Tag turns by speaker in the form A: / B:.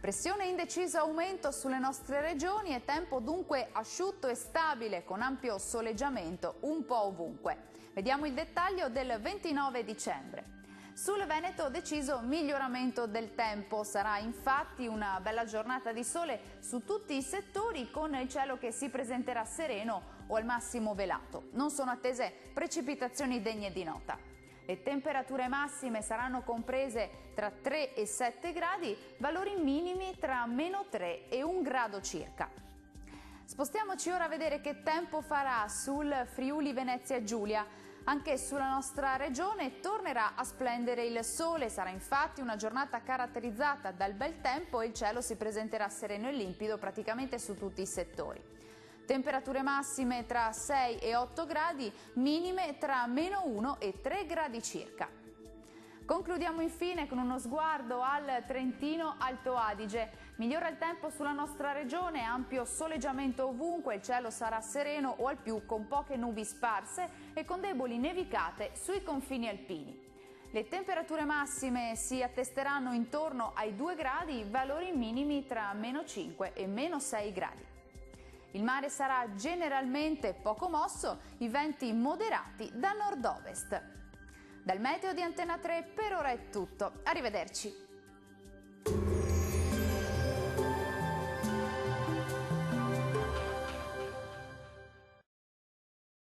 A: Pressione in deciso aumento sulle nostre regioni e tempo dunque asciutto e stabile con ampio soleggiamento un po' ovunque. Vediamo il dettaglio del 29 dicembre. Sul Veneto deciso miglioramento del tempo, sarà infatti una bella giornata di sole su tutti i settori con il cielo che si presenterà sereno o al massimo velato. Non sono attese precipitazioni degne di nota. Le temperature massime saranno comprese tra 3 e 7 gradi, valori minimi tra -3 e 1 grado circa. Spostiamoci ora a vedere che tempo farà sul Friuli Venezia Giulia. Anche sulla nostra regione tornerà a splendere il sole, sarà infatti una giornata caratterizzata dal bel tempo e il cielo si presenterà sereno e limpido praticamente su tutti i settori. Temperature massime tra 6 e 8 gradi, minime tra -1 e 3 gradi circa. Concludiamo infine con uno sguardo al Trentino Alto Adige. Migliora il tempo sulla nostra regione, ampio soleggiamento ovunque, il cielo sarà sereno o al più con poche nubi sparse e con deboli nevicate sui confini alpini. Le temperature massime si attesteranno intorno ai 2 gradi, valori minimi tra -5 e -6 gradi. Il mare sarà generalmente poco mosso, i venti moderati da nord-ovest. Dal meteo di Antena 3 per ora è tutto, arrivederci.